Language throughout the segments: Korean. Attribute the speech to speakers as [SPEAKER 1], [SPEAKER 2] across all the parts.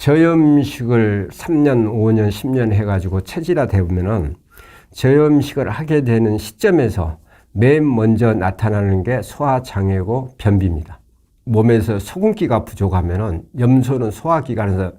[SPEAKER 1] 저염식을 3년, 5년, 10년 해가지고 체질화되면은 저염식을 하게 되는 시점에서 맨 먼저 나타나는 게 소화장애고 변비입니다. 몸에서 소금기가 부족하면은 염소는 소화기관에서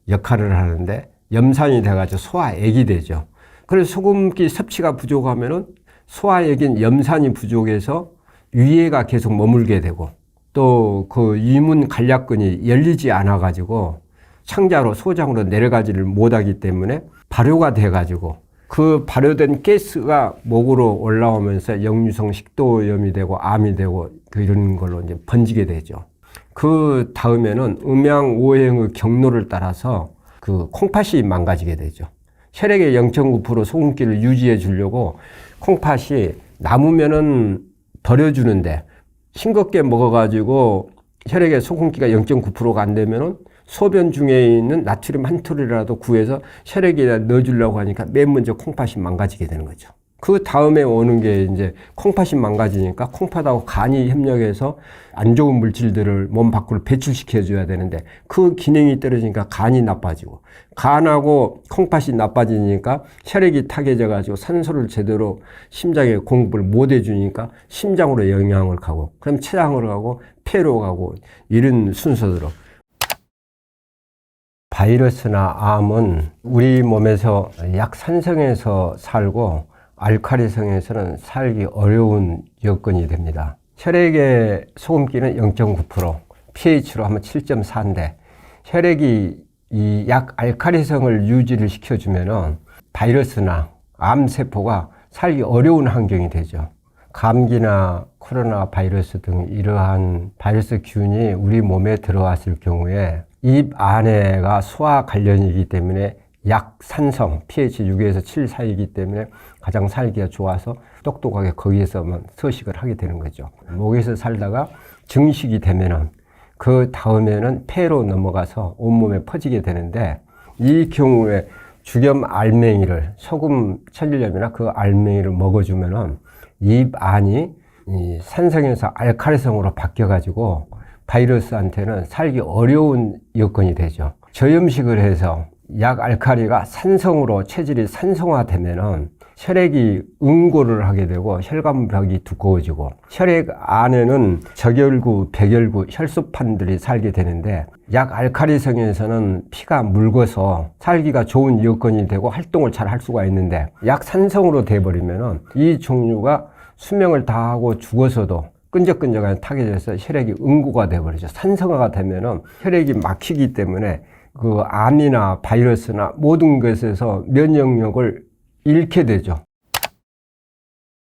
[SPEAKER 1] 역할을 하는데 염산이 돼가지고 소화액이 되죠. 그래서 소금기 섭취가 부족하면은 소화액인 염산이 부족해서 위에가 계속 머물게 되고 또 그 이문 간략근이 열리지 않아 가지고 창자로 소장으로 내려가지를 못하기 때문에 발효가 돼 가지고 그 발효된 가스가 목으로 올라오면서 역류성 식도염이 되고 암이 되고 이런 걸로 이제 번지게 되죠. 그 다음에는 음양오행의 경로를 따라서 그 콩팥이 망가지게 되죠. 혈액의 0.9% 소금기를 유지해 주려고 콩팥이 남으면은 버려주는데 싱겁게 먹어가지고 혈액의 소금기가 0.9%가 안 되면은 소변 중에 있는 나트륨 한 톨이라도 구해서 혈액에 넣어주려고 하니까 맨 먼저 콩팥이 망가지게 되는 거죠. 그 다음에 오는 게 이제 콩팥이 망가지니까 콩팥하고 간이 협력해서 안 좋은 물질들을 몸 밖으로 배출시켜 줘야 되는데 그 기능이 떨어지니까 간이 나빠지고 간하고 콩팥이 나빠지니까 혈액이 타개져 가지고 산소를 제대로 심장에 공급을 못 해주니까 심장으로 영향을 가고 그럼 췌장으로 가고 폐로 가고 이런 순서대로. 바이러스나 암은 우리 몸에서 약산성에서 살고 알칼리성에서는 살기 어려운 여건이 됩니다. 혈액의 소금기는 0.9%, pH로 하면 7.4인데 혈액이 이 약 알칼리성을 유지를 시켜주면은 바이러스나 암세포가 살기 어려운 환경이 되죠. 감기나 코로나 바이러스 등 이러한 바이러스 균이 우리 몸에 들어왔을 경우에 입 안에가 소화 관련이기 때문에 약산성 pH 6에서 7 사이이기 때문에 가장 살기가 좋아서 똑똑하게 거기에서만 서식을 하게 되는 거죠. 목에서 살다가 증식이 되면은 그 다음에는 폐로 넘어가서 온몸에 퍼지게 되는데 이 경우에 죽염 알맹이를 소금 천일염이나 그 알맹이를 먹어주면은 입 안이 이 산성에서 알칼리성으로 바뀌어가지고 바이러스한테는 살기 어려운 여건이 되죠. 저염식을 해서 약 알칼리가 산성으로 체질이 산성화되면은 혈액이 응고를 하게 되고 혈관벽이 두꺼워지고 혈액 안에는 적혈구, 백혈구, 혈소판들이 살게 되는데 약 알칼리성에서는 피가 묽어서 살기가 좋은 여건이 되고 활동을 잘 할 수가 있는데 약 산성으로 돼버리면은 이 종류가 수명을 다하고 죽어서도 끈적끈적한 타개져서 혈액이 응고가 돼버리죠. 산성화가 되면은 혈액이 막히기 때문에 그 암이나 바이러스나 모든 것에서 면역력을 잃게 되죠.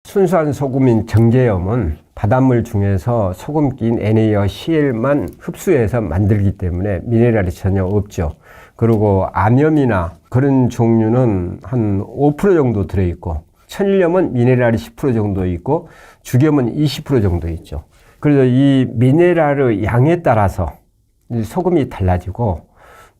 [SPEAKER 1] 순수한 소금인 정제염은 바닷물 중에서 소금기인 Na와 Cl만 흡수해서 만들기 때문에 미네랄이 전혀 없죠. 그리고 암염이나 그런 종류는 한 5% 정도 들어있고 천일염은 미네랄이 10% 정도 있고 죽염은 20% 정도 있죠. 그래서 이 미네랄의 양에 따라서 소금이 달라지고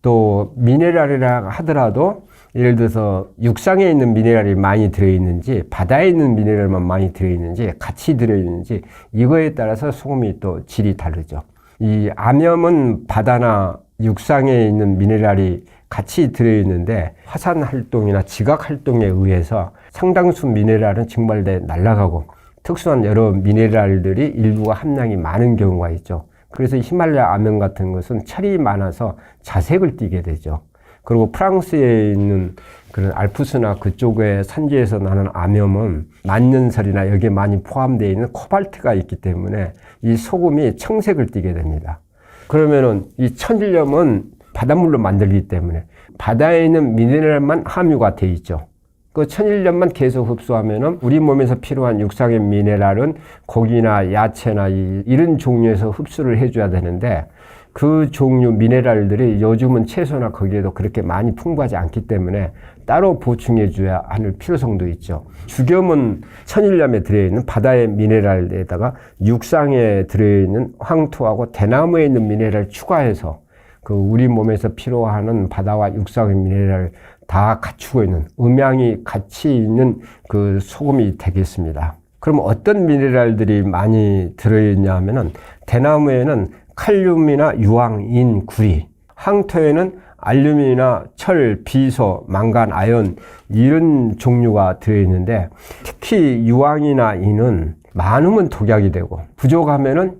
[SPEAKER 1] 또 미네랄이라 하더라도 예를 들어서 육상에 있는 미네랄이 많이 들어있는지 바다에 있는 미네랄만 많이 들어있는지 같이 들어있는지 이거에 따라서 소금이 또 질이 다르죠. 이 암염은 바다나 육상에 있는 미네랄이 같이 들어있는데 화산 활동이나 지각 활동에 의해서 상당수 미네랄은 증발돼 날아가고 특수한 여러 미네랄들이 일부가 함량이 많은 경우가 있죠. 그래서 히말라야 암염 같은 것은 철이 많아서 자색을 띠게 되죠. 그리고 프랑스에 있는 그런 알프스나 그쪽의 산지에서 나는 암염은 만년설이나 여기에 많이 포함되어 있는 코발트가 있기 때문에 이 소금이 청색을 띠게 됩니다. 그러면은 이 천일염은 바닷물로 만들기 때문에 바다에 있는 미네랄만 함유가 돼 있죠. 그 천일염만 계속 흡수하면은 우리 몸에서 필요한 육상의 미네랄은 고기나 야채나 이런 종류에서 흡수를 해줘야 되는데 그 종류 미네랄들이 요즘은 채소나 거기에도 그렇게 많이 풍부하지 않기 때문에 따로 보충해 줘야 할 필요성도 있죠. 죽염은 천일염에 들어있는 바다의 미네랄에다가 육상에 들어있는 황토하고 대나무에 있는 미네랄을 추가해서 그 우리 몸에서 필요한 바다와 육상의 미네랄을 다 갖추고 있는 음양이 같이 있는 그 소금이 되겠습니다. 그럼 어떤 미네랄들이 많이 들어있냐 하면은 대나무에는 칼륨이나 유황, 인, 구리, 황토에는 알루미늄이나 철, 비소, 망간, 아연 이런 종류가 들어있는데 특히 유황이나 인은 많으면 독약이 되고 부족하면은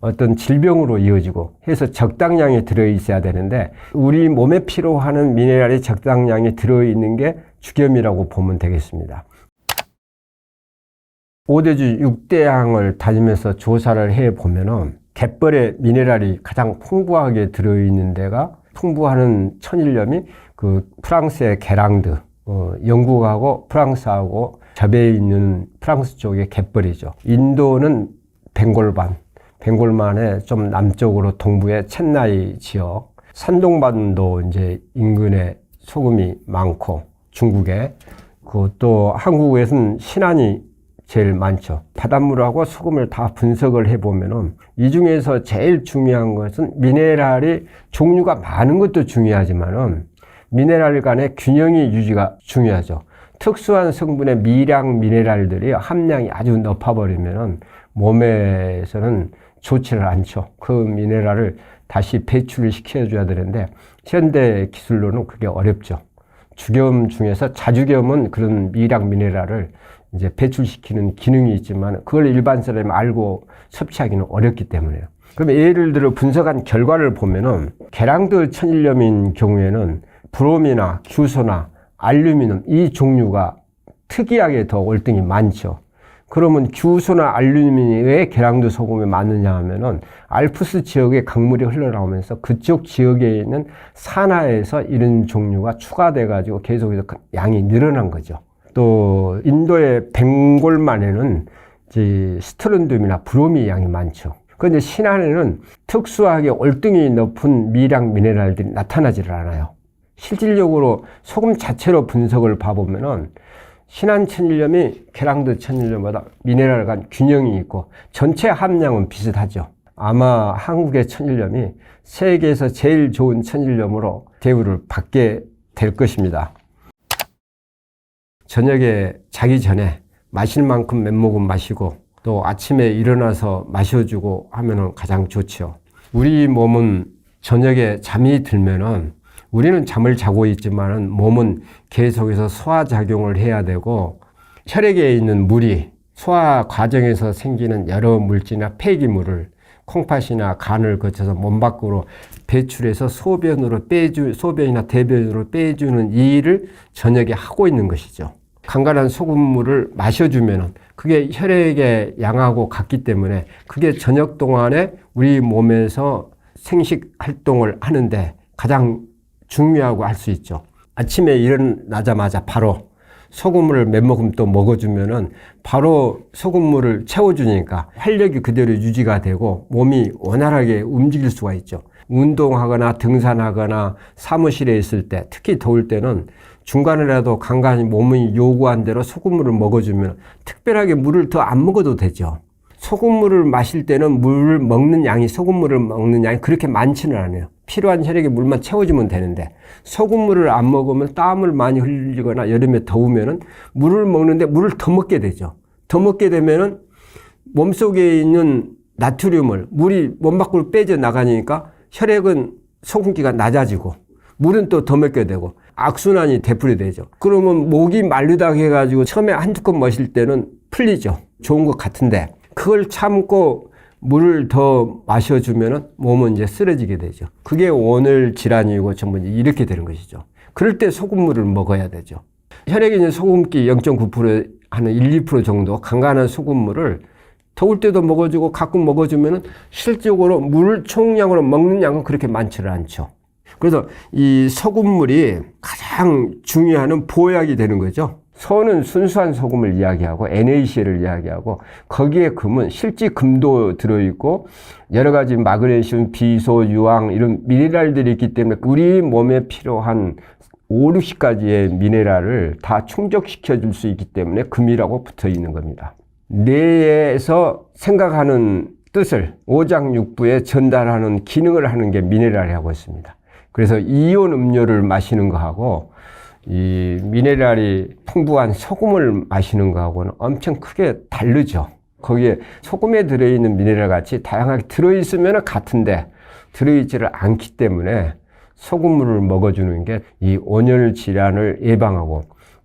[SPEAKER 1] 어떤 질병으로 이어지고 해서 적당량이 들어있어야 되는데 우리 몸에 필요하는 미네랄이 적당량이 들어있는 게 죽염이라고 보면 되겠습니다. 5대주 6대항을 다니면서 조사를 해보면은 갯벌에 미네랄이 가장 풍부하게 들어있는 데가 풍부하는 천일염이 그 프랑스의 게랑드, 영국하고 프랑스하고 접해 있는 프랑스 쪽의 갯벌이죠. 인도는 벵골만의 좀 남쪽으로 동부의 첸나이 지역, 산동반도 이제 인근에 소금이 많고 중국에 또 한국에서는 신안이 제일 많죠. 바닷물하고 소금을 다 분석을 해보면은 이 중에서 제일 중요한 것은 미네랄이 종류가 많은 것도 중요하지만은 미네랄 간의 균형이 유지가 중요하죠. 특수한 성분의 미량 미네랄들이 함량이 아주 높아버리면은 몸에서는 좋지를 않죠. 그 미네랄을 다시 배출을 시켜줘야 되는데 현대 기술로는 그게 어렵죠. 죽염 중에서 자죽염은 그런 미량 미네랄을 이제 배출시키는 기능이 있지만 그걸 일반 사람이 알고 섭취하기는 어렵기 때문에요. 그럼 예를 들어 분석한 결과를 보면은 게랑드 천일염인 경우에는 브롬이나 규소나 알루미늄 이 종류가 특이하게 더 월등히 많죠. 그러면 규소나 알루미늄이 왜 게랑드 소금에 많느냐 하면은 알프스 지역에 강물이 흘러나오면서 그쪽 지역에 있는 산하에서 이런 종류가 추가돼 가지고 계속해서 양이 늘어난 거죠. 또 인도의 벵골만에는 이제 스트론듐이나 브롬이 양이 많죠. 그런데 신안에는 특수하게 월등히 높은 미량 미네랄들이 나타나지를 않아요. 실질적으로 소금 자체로 분석을 봐보면은 신안 천일염이 게랑드 천일염보다 미네랄 간 균형이 있고 전체 함량은 비슷하죠. 아마 한국의 천일염이 세계에서 제일 좋은 천일염으로 대우를 받게 될 것입니다. 저녁에 자기 전에 마실 만큼 몇 모금 마시고 또 아침에 일어나서 마셔주고 하면은 가장 좋죠. 우리 몸은 저녁에 잠이 들면은 우리는 잠을 자고 있지만은 몸은 계속해서 소화작용을 해야 되고 혈액에 있는 물이 소화 과정에서 생기는 여러 물질이나 폐기물을 콩팥이나 간을 거쳐서 몸 밖으로 배출해서 소변이나 대변으로 빼주는 이 일을 저녁에 하고 있는 것이죠. 간간한 소금물을 마셔주면은 그게 혈액의 양하고 같기 때문에 그게 저녁 동안에 우리 몸에서 생식 활동을 하는데 가장 중요하고 할 수 있죠. 아침에 일어나자마자 바로 소금물을 몇 모금 또 먹어주면은 바로 소금물을 채워주니까 활력이 그대로 유지가 되고 몸이 원활하게 움직일 수가 있죠. 운동하거나 등산하거나 사무실에 있을 때 특히 더울 때는 중간에라도 간간히 몸이 요구한 대로 소금물을 먹어주면 특별하게 물을 더 안 먹어도 되죠. 소금물을 마실 때는 물을 먹는 양이 소금물을 먹는 양이 그렇게 많지는 않아요. 필요한 혈액에 물만 채워주면 되는데 소금물을 안 먹으면 땀을 많이 흘리거나 여름에 더우면은 물을 먹는데 물을 더 먹게 되죠. 더 먹게 되면은 몸속에 있는 나트륨을 물이 몸 밖으로 빼져 나가니까 혈액은 소금기가 낮아지고 물은 또 더 먹게 되고 악순환이 되풀이 되죠. 그러면 목이 마르다 해가지고 처음에 한두 컵 마실 때는 풀리죠. 좋은 것 같은데 그걸 참고 물을 더 마셔주면 몸은 이제 쓰러지게 되죠. 그게 원을 질환이고 전부 이렇게 되는 것이죠. 그럴 때 소금물을 먹어야 되죠. 혈액에 있는 소금기 0.9% 한 1, 2% 정도 간간한 소금물을 더울 때도 먹어주고 가끔 먹어주면 실질적으로 물 총량으로 먹는 양은 그렇게 많지는 않죠. 그래서 이 소금물이 가장 중요한 보약이 되는 거죠. 소는 순수한 소금을 이야기하고 NaCl을 이야기하고 거기에 금은 실지금도 들어있고 여러 가지 마그네슘, 비소, 유황 이런 미네랄들이 있기 때문에 우리 몸에 필요한 5, 60가지의 미네랄을 다 충족시켜 줄 수 있기 때문에 금이라고 붙어 있는 겁니다. 뇌에서 생각하는 뜻을 오장육부에 전달하는 기능을 하는 게 미네랄이라고 했습니다. 그래서 이온 음료를 마시는 거하고 이 미네랄이 풍부한 소금을 마시는 거하고는 엄청 크게 다르죠. 거기에 소금에 들어있는 미네랄 같이 다양하게 들어있으면 같은데 들어있지를 않기 때문에 소금물을 먹어주는 게 이 온열 질환을 예방하고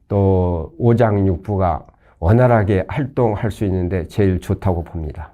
[SPEAKER 1] 또 오장육부가 원활하게 활동할 수 있는데 제일 좋다고 봅니다.